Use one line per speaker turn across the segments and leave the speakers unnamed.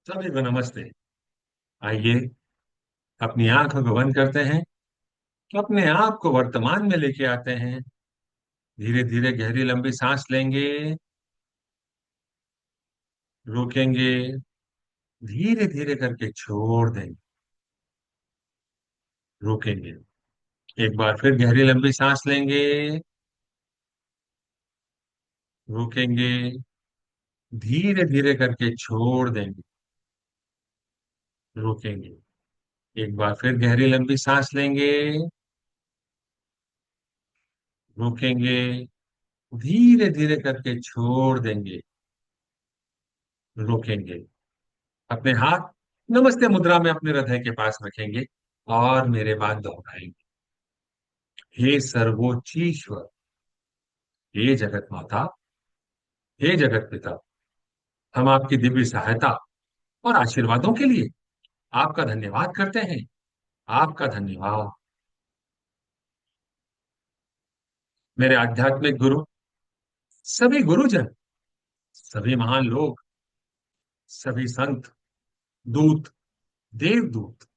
सभी को नमस्ते। आइए अपनी आंखों को बंद करते हैं तो अपने आप को वर्तमान में लेके आते हैं। धीरे धीरे गहरी लंबी सांस लेंगे, रोकेंगे, धीरे धीरे करके छोड़ देंगे, रोकेंगे। एक बार फिर गहरी लंबी सांस लेंगे, रोकेंगे, धीरे धीरे करके छोड़ देंगे, रोकेंगे। एक बार फिर गहरी लंबी सांस लेंगे, रोकेंगे, धीरे धीरे करके छोड़ देंगे, रोकेंगे। अपने हाथ नमस्ते मुद्रा में अपने हृदय के पास रखेंगे और मेरे बाद दोहराएंगे। हे सर्वोच्च ईश्वर, हे जगत माता, हे जगत पिता, हम आपकी दिव्य सहायता और आशीर्वादों के लिए आपका धन्यवाद करते हैं। आपका धन्यवाद। मेरे आध्यात्मिक गुरु, सभी गुरुजन, सभी महान लोग, सभी संत, दूत, देवदूत,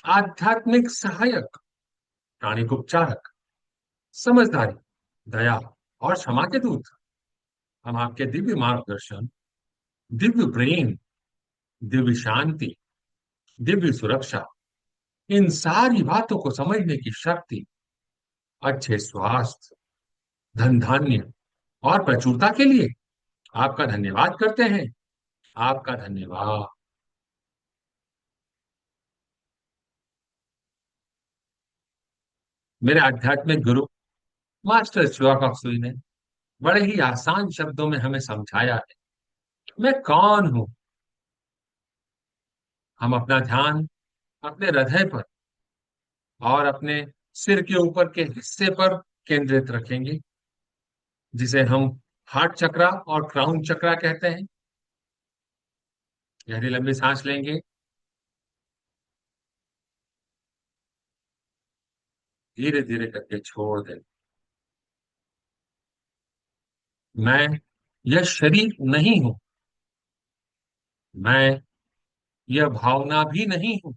आध्यात्मिक सहायक, प्राणिक उपचारक, समझदारी, दया और क्षमा के दूत, हम आपके दिव्य मार्गदर्शन, दिव्य प्रेम, दिव्य शांति, दिव्य सुरक्षा, इन सारी बातों को समझने की शक्ति, अच्छे स्वास्थ्य, धन धान्य और प्रचुरता के लिए आपका धन्यवाद करते हैं। आपका धन्यवाद। मेरे आध्यात्मिक गुरु मास्टर शिवा कप्सुई ने बड़े ही आसान शब्दों में हमें समझाया है, मैं कौन हूं। हम अपना ध्यान अपने हृदय पर और अपने सिर के ऊपर के हिस्से पर केंद्रित रखेंगे, जिसे हम हार्ट चक्रा और क्राउन चक्रा कहते हैं। गहरी लंबी सांस लेंगे, धीरे धीरे करके छोड़ दें। मैं यह शरीर नहीं हूं। मैं यह भावना भी नहीं हूं।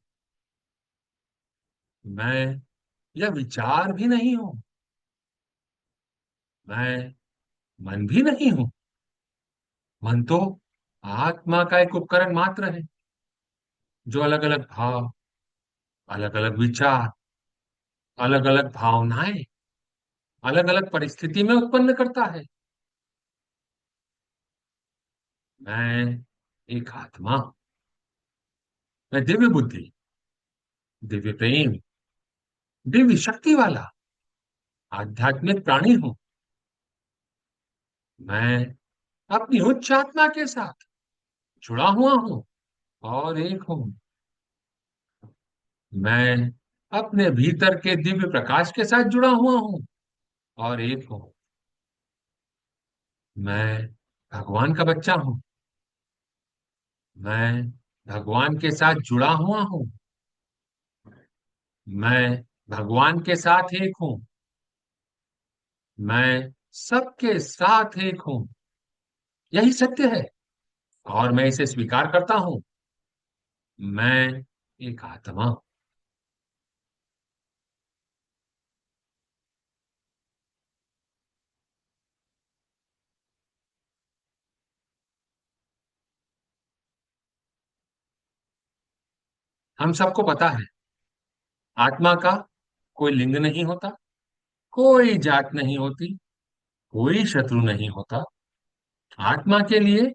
मैं यह विचार भी नहीं हूं। मैं मन भी नहीं हूं। मन तो आत्मा का एक उपकरण मात्र है, जो अलग अलग भाव, अलग अलग विचार, अलग अलग भावनाएं अलग अलग परिस्थिति में उत्पन्न करता है। मैं एक आत्मा, मैं दिव्य बुद्धि, दिव्य प्रेम, दिव्य शक्ति वाला आध्यात्मिक प्राणी हूं। मैं अपनी उच्च आत्मा के साथ जुड़ा हुआ हूं और एक हूं। मैं अपने भीतर के दिव्य प्रकाश के साथ जुड़ा हुआ हूं और एक हूं। मैं भगवान का बच्चा हूं। मैं भगवान के साथ जुड़ा हुआ हूं। मैं भगवान के साथ एक हूं। मैं सबके साथ एक हूं। यही सत्य है और मैं इसे स्वीकार करता हूं। मैं एक आत्मा। हम सबको पता है, आत्मा का कोई लिंग नहीं होता, कोई जात नहीं होती, कोई शत्रु नहीं होता। आत्मा के लिए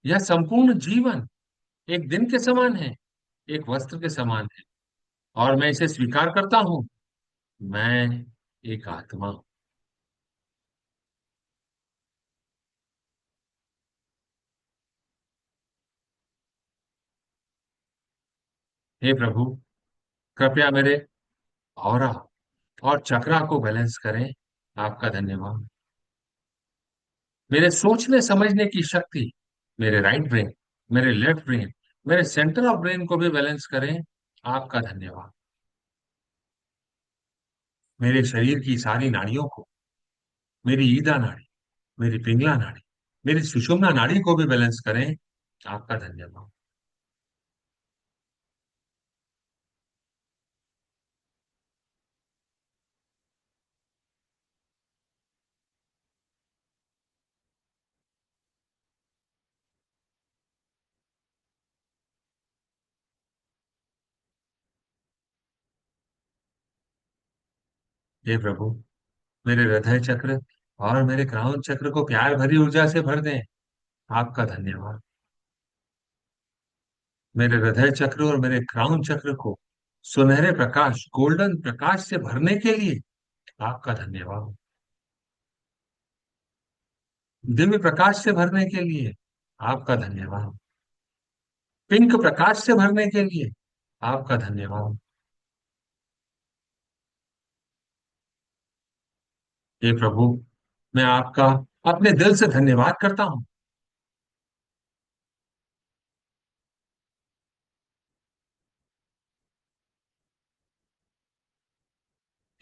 यह संपूर्ण जीवन एक दिन के समान है, एक वस्त्र के समान है और मैं इसे स्वीकार करता हूं। मैं एक आत्मा हूं। हे प्रभु, कृपया मेरे ऑरा और चक्रा को बैलेंस करें। आपका धन्यवाद। मेरे सोचने समझने की शक्ति, मेरे राइट ब्रेन, मेरे लेफ्ट ब्रेन, मेरे सेंटर ऑफ ब्रेन को भी बैलेंस करें। आपका धन्यवाद। मेरे शरीर की सारी नाड़ियों को, मेरी ईदा नाड़ी, मेरी पिंगला नाड़ी, मेरी सुषुम्ना नाड़ी को भी बैलेंस करें। आपका धन्यवाद। हे प्रभु, मेरे हृदय चक्र और मेरे क्राउन चक्र को प्यार भरी ऊर्जा से भर दें। आपका धन्यवाद। मेरे हृदय चक्र और मेरे क्राउन चक्र को सुनहरे प्रकाश, गोल्डन प्रकाश से भरने के लिए आपका धन्यवाद। दिव्य प्रकाश से भरने के लिए आपका धन्यवाद। पिंक प्रकाश से भरने के लिए आपका धन्यवाद। हे प्रभु, मैं आपका अपने दिल से धन्यवाद करता हूँ।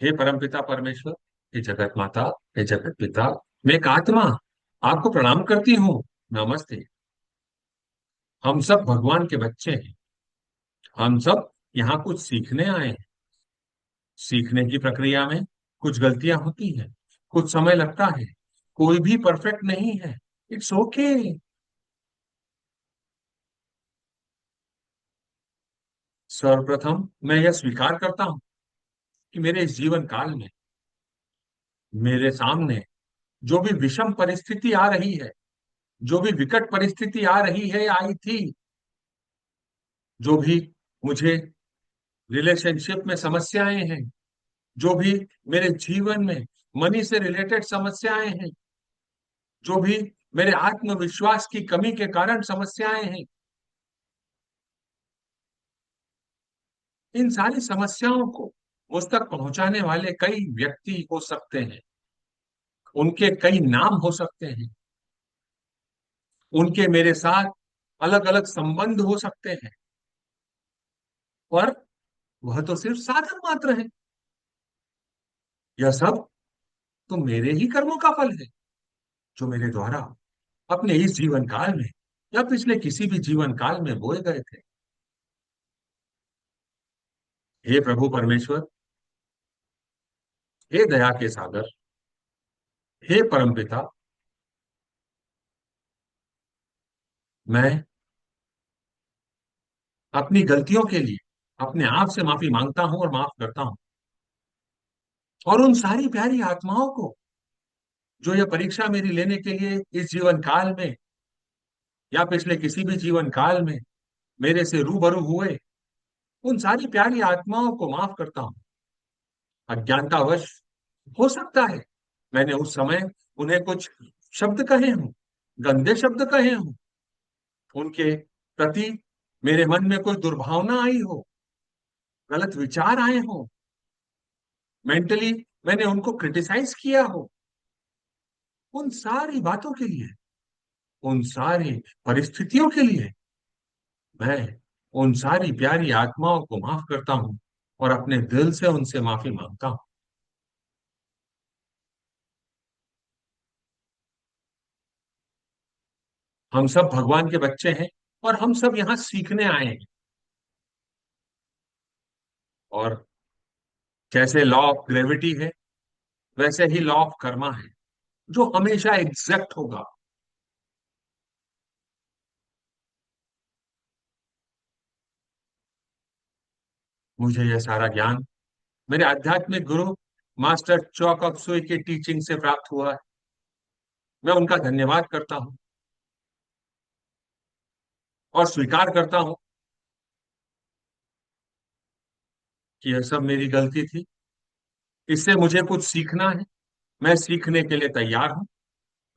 हे परमपिता परमेश्वर, हे जगत माता, हे जगत पिता, मैं एक आत्मा आपको प्रणाम करती हूँ। नमस्ते। हम सब भगवान के बच्चे हैं। हम सब यहाँ कुछ सीखने आए हैं। सीखने की प्रक्रिया में कुछ गलतियां होती हैं, कुछ समय लगता है। कोई भी परफेक्ट नहीं है। It's okay. सर्वप्रथम मैं यह स्वीकार करता हूँ कि मेरे इस जीवन काल में मेरे सामने जो भी विषम परिस्थिति आ रही है, जो भी विकट परिस्थिति आ रही है, आई थी, जो भी मुझे रिलेशनशिप में समस्याएं हैं, जो भी मेरे जीवन में मनी से रिलेटेड समस्याएं हैं, जो भी मेरे आत्मविश्वास की कमी के कारण समस्याएं हैं, इन सारी समस्याओं को मुझ तक पहुंचाने वाले कई व्यक्ति हो सकते हैं, उनके कई नाम हो सकते हैं, उनके मेरे साथ अलग अलग संबंध हो सकते हैं, पर वह तो सिर्फ साधन मात्र है। यह सब तो मेरे ही कर्मों का फल है, जो मेरे द्वारा अपने इस जीवन काल में या पिछले किसी भी जीवन काल में बोए गए थे। हे प्रभु परमेश्वर, हे दया के सागर, हे परमपिता, मैं अपनी गलतियों के लिए अपने आप से माफी मांगता हूं और माफ करता हूं। और उन सारी प्यारी आत्माओं को जो यह परीक्षा मेरी लेने के लिए इस जीवन काल में या पिछले किसी भी जीवन काल में मेरे से रूबरू हुए, उन सारी प्यारी आत्माओं को माफ करता हूं। अज्ञानतावश हो सकता है मैंने उस समय उन्हें कुछ शब्द कहे हों, गंदे शब्द कहे हों, उनके प्रति मेरे मन में कोई दुर्भावना आई हो, गलत विचार आए हों, मेंटली मैंने उनको क्रिटिसाइज किया हो। उन सारी बातों के लिए, उन सारी परिस्थितियों के लिए मैं उन सारी प्यारी आत्माओं को माफ करता हूं और अपने दिल से उनसे माफी मांगता हूं। हम सब भगवान के बच्चे हैं और हम सब यहाँ सीखने आए हैं। और जैसे लॉ ऑफ ग्रेविटी है, वैसे ही लॉ ऑफ कर्मा है, जो हमेशा एग्जैक्ट होगा। मुझे यह सारा ज्ञान मेरे आध्यात्मिक गुरु मास्टर चौक ऑफ सुई की टीचिंग से प्राप्त हुआ है। मैं उनका धन्यवाद करता हूँ और स्वीकार करता हूँ कि यह सब मेरी गलती थी। इससे मुझे कुछ सीखना है। मैं सीखने के लिए तैयार हूँ।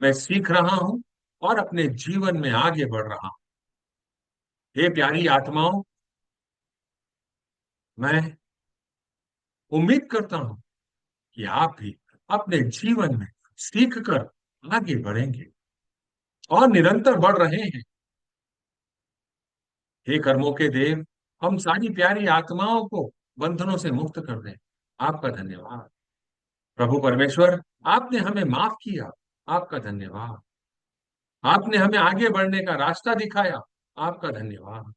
मैं सीख रहा हूँ और अपने जीवन में आगे बढ़ रहा हूँ। हे प्यारी आत्माओं, मैं उम्मीद करता हूँ कि आप भी अपने जीवन में सीख कर आगे बढ़ेंगे और निरंतर बढ़ रहे हैं। हे कर्मों के देव, हम सारी प्यारी आत्माओं को बंधनों से मुक्त कर दें। आपका धन्यवाद। प्रभु परमेश्वर, आपने हमें माफ किया। आपका धन्यवाद। आपने हमें आगे बढ़ने का रास्ता दिखाया। आपका धन्यवाद।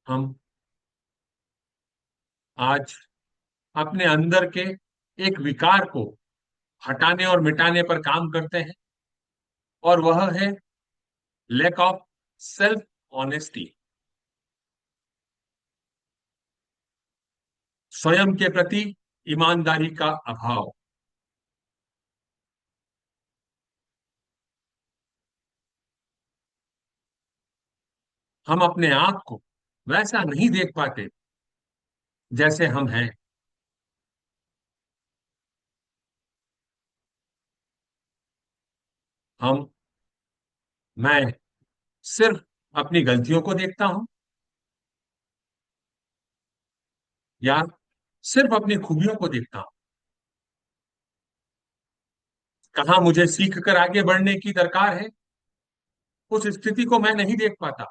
हम आज अपने अंदर के एक विकार को हटाने और मिटाने पर काम करते हैं, और वह है लैक ऑफ सेल्फ ऑनेस्टी। स्वयं के प्रति ईमानदारी का अभाव। हम अपने आप को वैसा नहीं देख पाते जैसे हम हैं। हम मैं सिर्फ अपनी गलतियों को देखता हूं, या सिर्फ अपनी खूबियों को देखता हूं। कहाँ मुझे सीख कर आगे बढ़ने की दरकार है, उस स्थिति को मैं नहीं देख पाता।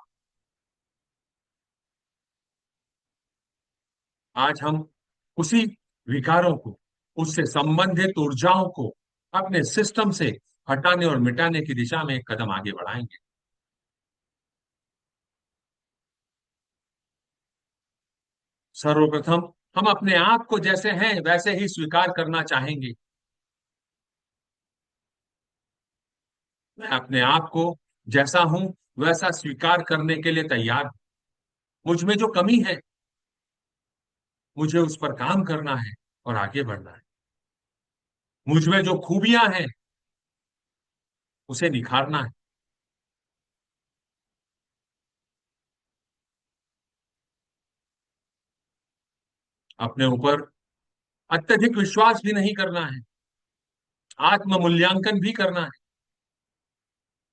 आज हम उसी विकारों को, उससे संबंधित ऊर्जाओं को अपने सिस्टम से हटाने और मिटाने की दिशा में एक कदम आगे बढ़ाएंगे। सर्वप्रथम हम अपने आप को जैसे हैं वैसे ही स्वीकार करना चाहेंगे। मैं अपने आप को जैसा हूं वैसा स्वीकार करने के लिए तैयार हूं। मुझ में जो कमी है, मुझे उस पर काम करना है और आगे बढ़ना है। मुझ में जो खूबियां हैं, उसे निखारना है। अपने ऊपर अत्यधिक विश्वास भी नहीं करना है, आत्म मूल्यांकन भी करना है।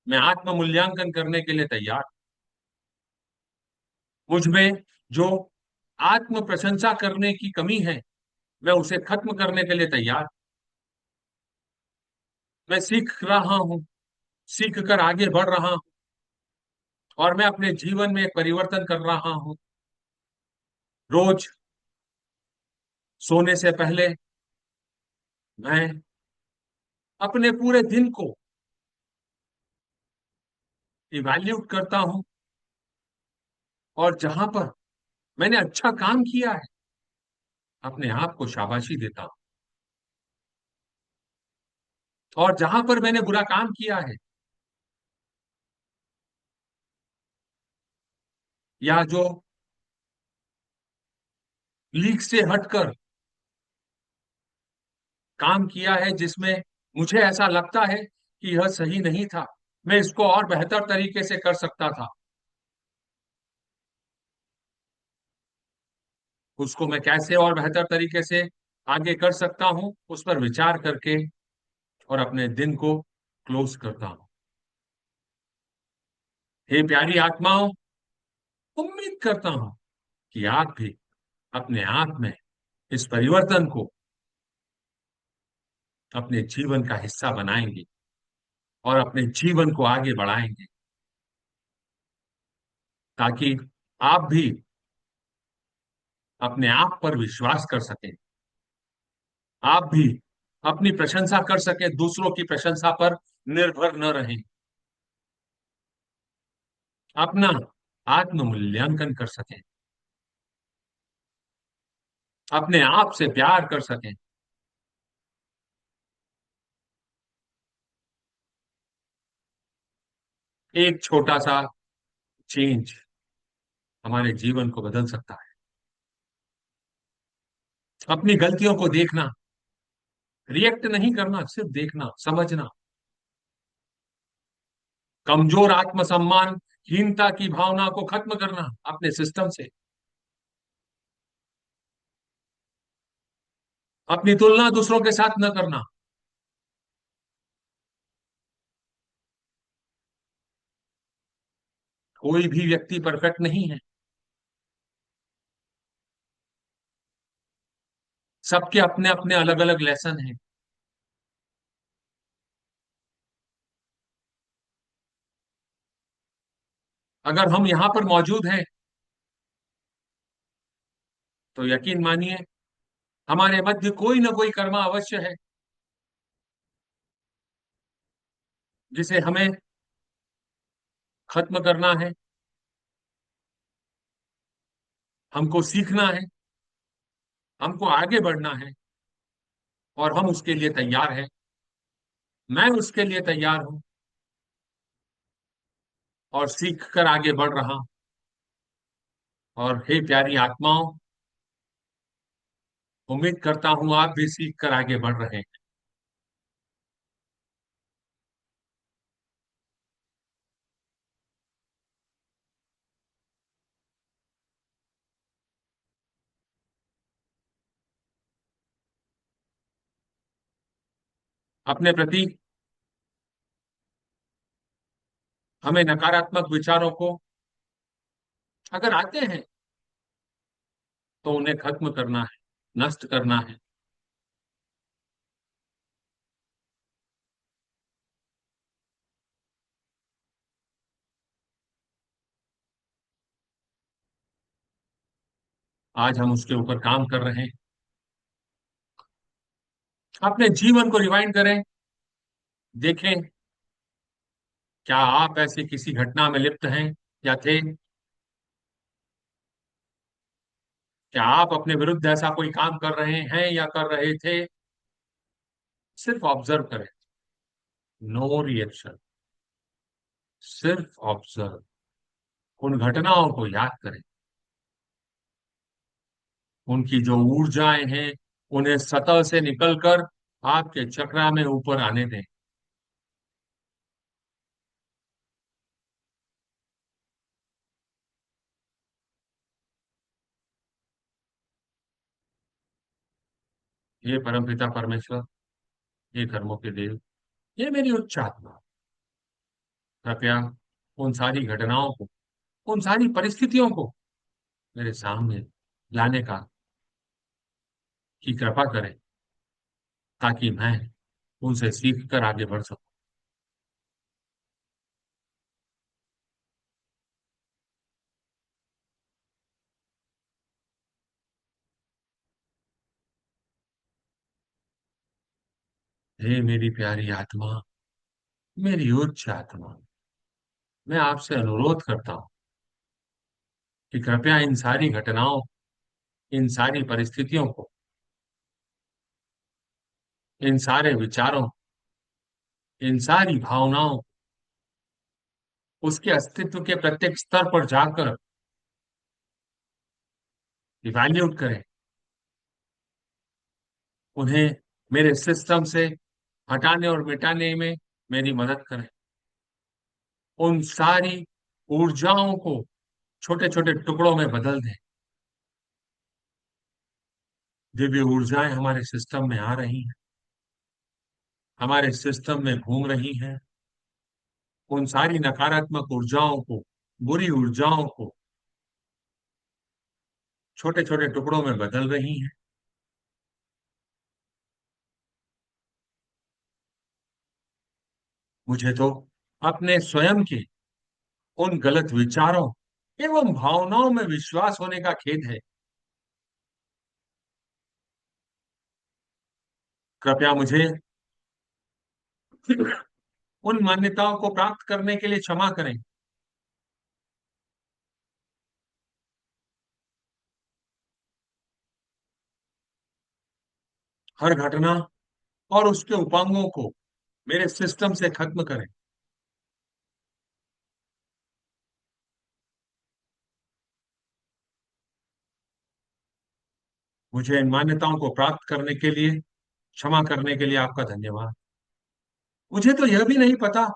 मैं आत्म मूल्यांकन करने के लिए तैयार। मुझ में जो आत्म प्रशंसा करने की कमी है, मैं उसे खत्म करने के लिए तैयार। मैं सीख रहा हूं, सीख कर आगे बढ़ रहा हूं, और मैं अपने जीवन में एक परिवर्तन कर रहा हूं। रोज सोने से पहले मैं अपने पूरे दिन को इवैल्यूएट करता हूं, और जहां पर मैंने अच्छा काम किया है, अपने आप को शाबाशी देता हूं। और जहां पर मैंने बुरा काम किया है, या जो लीक से हटकर काम किया है, जिसमें मुझे ऐसा लगता है कि यह सही नहीं था, मैं इसको और बेहतर तरीके से कर सकता था, उसको मैं कैसे और बेहतर तरीके से आगे कर सकता हूं, उस पर विचार करके और अपने दिन को क्लोज करता हूं। हे प्यारी आत्माओं, उम्मीद करता हूं कि आप भी अपने आप में इस परिवर्तन को अपने जीवन का हिस्सा बनाएंगे और अपने जीवन को आगे बढ़ाएंगे, ताकि आप भी अपने आप पर विश्वास कर सकें। आप भी अपनी प्रशंसा कर सकें, दूसरों की प्रशंसा पर निर्भर न रहें। अपना आत्म मूल्यांकन कर सकें, अपने आप से प्यार कर सकें। एक छोटा सा चेंज हमारे जीवन को बदल सकता है। अपनी गलतियों को देखना, रिएक्ट नहीं करना, सिर्फ देखना, समझना। कमजोर आत्मसम्मान, हीनता की भावना को खत्म करना अपने सिस्टम से। अपनी तुलना दूसरों के साथ न करना। कोई भी व्यक्ति परफेक्ट नहीं है। सबके अपने अपने अलग अलग लेसन हैं। अगर हम यहाँ पर मौजूद हैं, तो यकीन मानिए हमारे मध्य कोई ना कोई कर्मा अवश्य है, जिसे हमें खत्म करना है। हमको सीखना है, हमको आगे बढ़ना है, और हम उसके लिए तैयार हैं। मैं उसके लिए तैयार हूं और सीख कर आगे बढ़ रहा हूं। और हे प्यारी आत्माओं, उम्मीद करता हूं आप भी सीख कर आगे बढ़ रहे हैं। अपने प्रति हमें नकारात्मक विचारों को अगर आते हैं तो उन्हें खत्म करना है, नष्ट करना है। आज हम उसके ऊपर काम कर रहे हैं। अपने जीवन को रिवाइंड करें, देखें क्या आप ऐसी किसी घटना में लिप्त हैं या थे। क्या आप अपने विरुद्ध ऐसा कोई काम कर रहे हैं या कर रहे थे। सिर्फ ऑब्जर्व करें, नो रिएक्शन, सिर्फ ऑब्जर्व। उन घटनाओं को याद करें, उनकी जो ऊर्जाएं हैं उन्हें सतह से निकलकर आपके चक्रा में ऊपर आने दें। ये परमपिता परमेश्वर, ये कर्मों के देव, ये मेरी उच्च आत्मा, कृपया उन सारी घटनाओं को, उन सारी परिस्थितियों को मेरे सामने लाने का की कृपा करें, ताकि मैं उनसे सीख कर आगे बढ़ सकूं। हे मेरी प्यारी आत्मा, मेरी उच्च आत्मा, मैं आपसे अनुरोध करता हूं कि कृपया इन सारी घटनाओं, इन सारी परिस्थितियों को, इन सारे विचारों, इन सारी भावनाओं, उसके अस्तित्व के प्रत्येक स्तर पर जाकर इवैल्यूएट करें, उन्हें मेरे सिस्टम से हटाने और मिटाने में मेरी मदद करें। उन सारी ऊर्जाओं को छोटे छोटे टुकड़ों में बदल दें। दिव्य ऊर्जाएं हमारे सिस्टम में आ रही हैं, हमारे सिस्टम में घूम रही हैं। उन सारी नकारात्मक ऊर्जाओं को, बुरी ऊर्जाओं को छोटे छोटे टुकड़ों में बदल रही हैं। मुझे तो अपने स्वयं के उन गलत विचारों एवं भावनाओं में विश्वास होने का खेद है। कृपया मुझे उन मान्यताओं को प्राप्त करने के लिए क्षमा करें। हर घटना और उसके उपांगों को मेरे सिस्टम से खत्म करें। मुझे इन मान्यताओं को प्राप्त करने के लिए, क्षमा करने के लिए आपका धन्यवाद। मुझे तो यह भी नहीं पता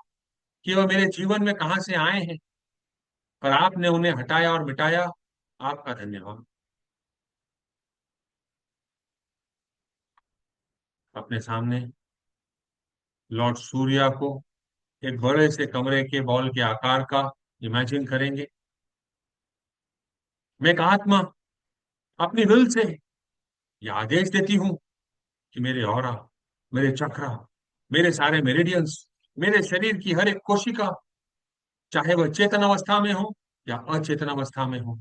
कि वह मेरे जीवन में कहां से आए हैं, पर आपने उन्हें हटाया और मिटाया। आपका धन्यवाद। अपने सामने लॉर्ड सूर्या को एक बड़े से कमरे के बॉल के आकार का इमेजिन करेंगे। मैं एक आत्मा अपनी विल से यह आदेश देती हूं कि मेरे ऑरा, मेरे चक्रा, मेरे सारे मेरिडियंस, मेरे शरीर की हर एक कोशिका, चाहे वह चेतन अवस्था में हो या अचेतन अवस्था में हो,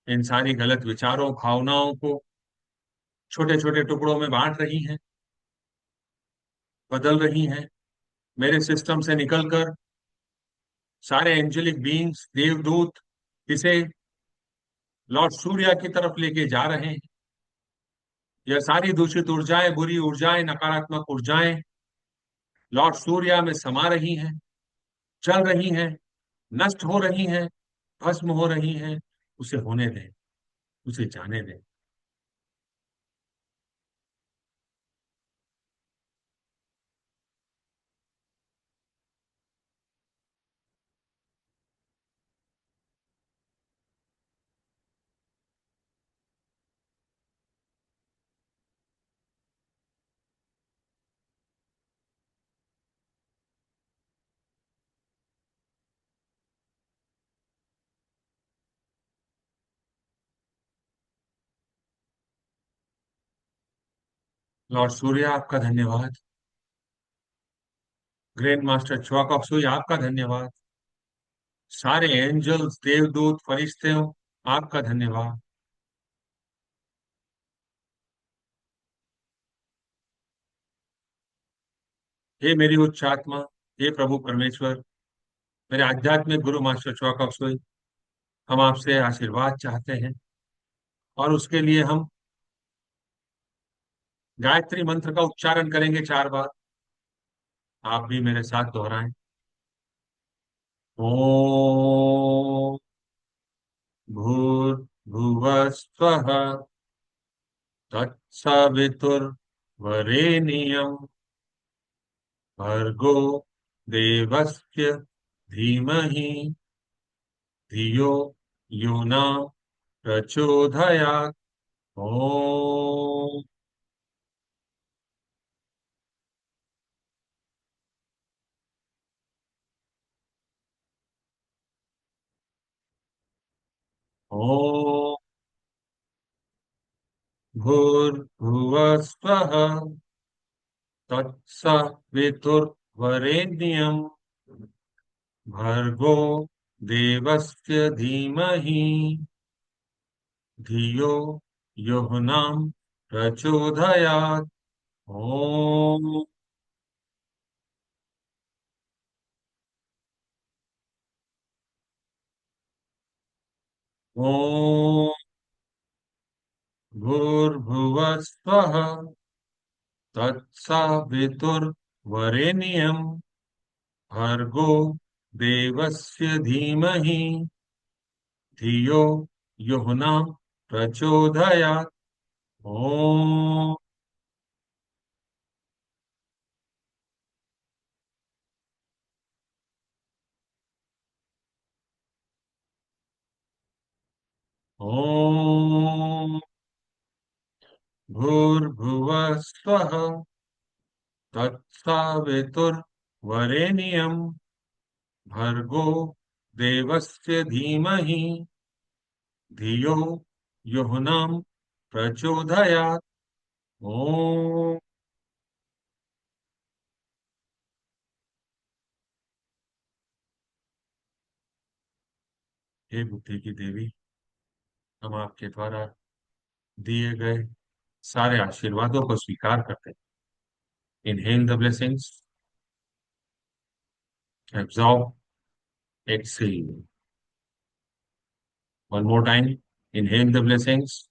इन सारी गलत विचारों, भावनाओं को छोटे छोटे टुकड़ों में बांट रही हैं, बदल रही हैं। मेरे सिस्टम से निकलकर सारे एंजेलिक बीइंग्स, देवदूत इसे लॉर्ड सूर्या की तरफ लेके जा रहे हैं। यह सारी दूषित ऊर्जाएं, बुरी ऊर्जाएं, नकारात्मक ऊर्जाएं लॉर्ड सूर्या में समा रही हैं, चल रही हैं, नष्ट हो रही हैं, भस्म हो रही हैं। उसे होने दें, उसे जाने दें। लॉर्ड सूर्या आपका धन्यवाद। ग्रैंड मास्टर च्वाकॉक्सुई आपका धन्यवाद। सारे एंजल्स, देवदूत, फरिश्ते, आपका धन्यवाद। हे मेरी उच्च आत्मा, हे प्रभु परमेश्वर, मेरे आध्यात्मिक गुरु मास्टर च्वाकॉक्सुई, हम आपसे आशीर्वाद चाहते हैं, और उसके लिए हम गायत्री मंत्र का उच्चारण करेंगे 4 बार। आप भी मेरे साथ दोहराएं। ओम भूर्भुवस्वः तत्सवितुर्वरेण्यं भर्गो देवस्य धीमहि धियो यो न प्रचोदयात्। ओम। ओम भूर्भुवस्वः तत्सवितुर्वरेण्यं भर्गो देवस्य धीमहि धियो यो न प्रचोदयात्। ओम। ओम भूर्भुवस्वः तत्सवितुर्वरेण्यं भर्गो देवस्य धीमहि धियो यो न प्रचोदयात्। ओम। ओम भूर्भुवस्वः तत्सवितुर्वरेण्यं भर्गो देवस्य धीमहि धियो यो न प्रचोदयात्। ओम। हे बुद्धि की देवी, हम आपके द्वारा दिए गए सारे आशीर्वादों को स्वीकार करते हैं। Inhale the blessings, absorb, exhale. One more time. Inhale the blessings,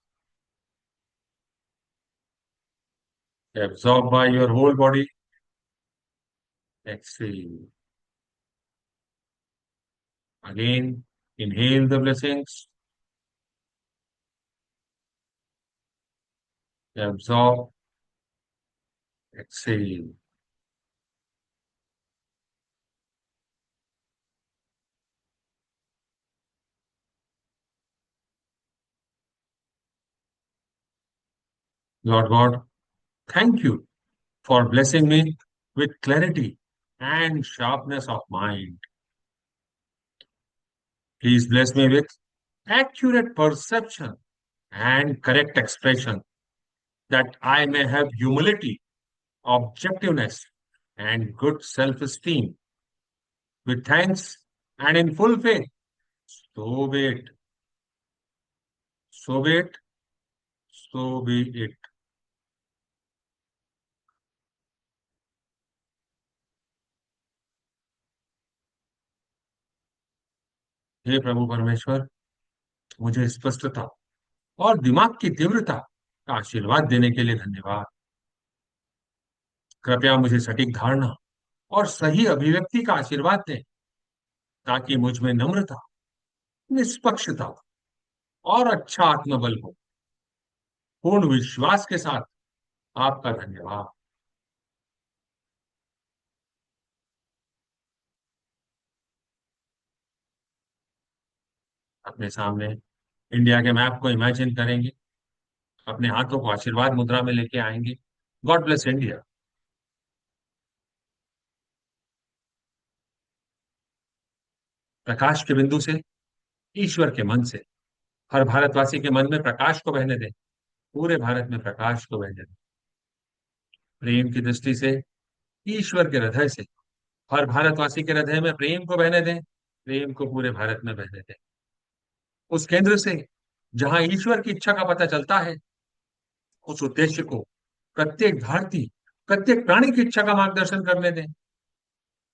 absorb by your whole body, exhale. Again, inhale the blessings, absorb, exhale. Lord God, thank you for blessing me with clarity and sharpness of mind. Please bless me with accurate perception and correct expression, that I may have humility, objectiveness, and good self-esteem. With thanks and in full faith, so be it, so be it, so be it. हे प्रभु परमेश्वर, मुझे स्पष्टता और दिमाग की तीव्रता का आशीर्वाद देने के लिए धन्यवाद। कृपया मुझे सटीक धारणा और सही अभिव्यक्ति का आशीर्वाद दें, ताकि मुझ में नम्रता, निष्पक्षता और अच्छा आत्मबल हो। पूर्ण विश्वास के साथ, आपका धन्यवाद। अपने सामने इंडिया के मैप को इमेजिन करेंगे, अपने हाथों को आशीर्वाद मुद्रा में लेके आएंगे। God bless India. प्रकाश के बिंदु से, ईश्वर के मन से, हर भारतवासी के मन में प्रकाश को बहने दें। पूरे भारत में प्रकाश को बहने दें। प्रेम की दृष्टि से, ईश्वर के हृदय से, हर भारतवासी के हृदय में प्रेम को बहने दें। प्रेम को पूरे भारत में बहने दें। उस केंद्र से, जहां ईश्वर की इच्छा का पता चलता है, उस उद्देश्य को प्रत्येक भारतीय, प्रत्येक प्राणी की इच्छा का मार्गदर्शन करने दें।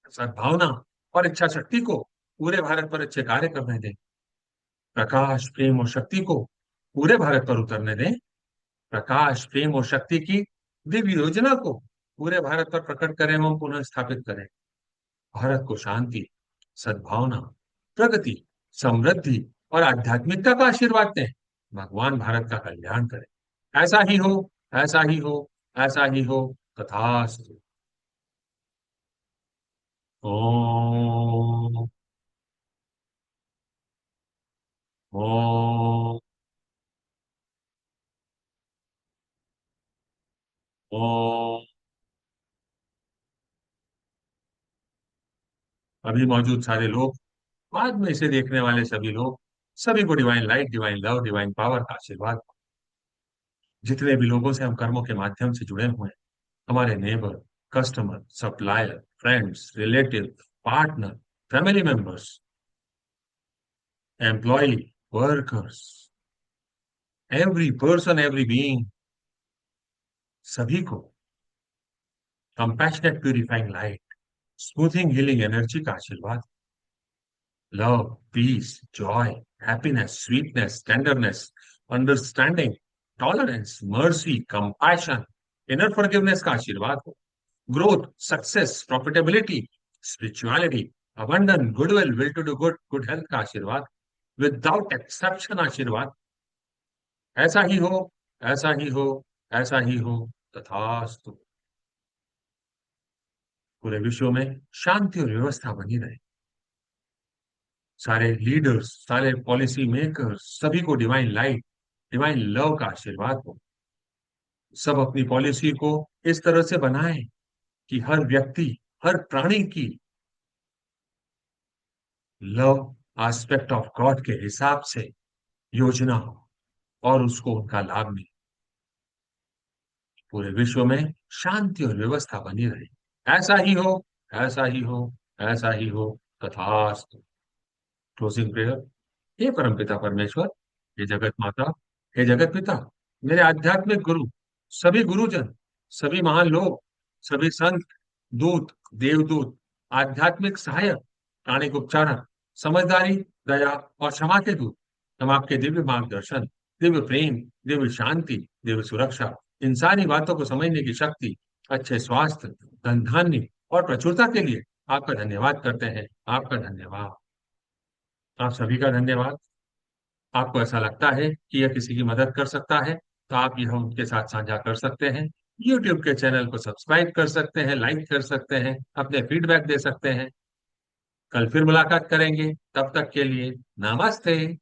सद्भावना और इच्छा शक्ति को पूरे भारत पर अच्छे कार्य करने दें। प्रकाश, प्रेम और शक्ति को पूरे भारत पर उतरने दें। प्रकाश, प्रेम और शक्ति की दिव्य योजना को पूरे भारत पर प्रकट करें एवं पुनः स्थापित करें। भारत को शांति, सद्भावना, प्रगति, समृद्धि और आध्यात्मिकता का आशीर्वाद दें। भगवान भारत का कल्याण करें। ऐसा ही हो, ऐसा ही हो, ऐसा ही हो। तथास्तु। ओम। ओम। ओम। अभी मौजूद सारे लोग, बाद में इसे देखने वाले सभी लोग, सभी को divine light, divine love, divine power का आशीर्वाद। जितने भी लोगों से हम कर्मों के माध्यम से जुड़े हुए हैं, हमारे neighbour, customer, supplier, friends, relative, partner, family members, employee, workers, every person, every being, सभी को compassionate purifying light, smoothing healing energy का आशीर्वाद। Love, peace, joy, happiness, sweetness, tenderness, understanding, tolerance, mercy, compassion, inner forgiveness का आशीर्वाद हो। Growth, success, profitability, spirituality, abundance, goodwill, will to do good, good health का आशीर्वाद, without exception आशीर्वाद। ऐसा ही हो, ऐसा ही हो, ऐसा ही हो। तथास्तु। पूरे विश्व में शांति और व्यवस्था बनी रहे। सारे लीडर्स, सारे पॉलिसी मेकर्स, सभी को डिवाइन लाइट, डिवाइन लव का आशीर्वाद हो। सब अपनी पॉलिसी को इस तरह से बनाएं कि हर व्यक्ति, हर प्राणी की लव एस्पेक्ट ऑफ गॉड के हिसाब से योजना हो और उसको उनका लाभ मिले। पूरे विश्व में शांति और व्यवस्था बनी रहे। ऐसा ही हो, ऐसा ही हो, ऐसा ही हो। तथास्तु। Closing prayer. हे परमपिता परमेश्वर, हे जगत माता, हे जगत पिता, मेरे आध्यात्मिक गुरु, सभी गुरुजन, सभी महान लोग, सभी संत, दूत, देवदूत, आध्यात्मिक सहायक, प्राणिक उपचारक, समझदारी, दया और क्षमा के दूत, हम आपके दिव्य मार्गदर्शन, दिव्य प्रेम, दिव्य शांति, दिव्य सुरक्षा, इन सारी बातों को समझने की शक्ति, अच्छे स्वास्थ्य, धन धान्य और प्रचुरता के लिए आपका धन्यवाद करते हैं। आपका धन्यवाद। आप सभी का धन्यवाद। आपको ऐसा लगता है कि यह किसी की मदद कर सकता है, तो आप यह उनके साथ साझा कर सकते हैं। YouTube के चैनल को सब्सक्राइब कर सकते हैं, लाइक कर सकते हैं, अपने फीडबैक दे सकते हैं। कल फिर मुलाकात करेंगे, तब तक के लिए नमस्ते।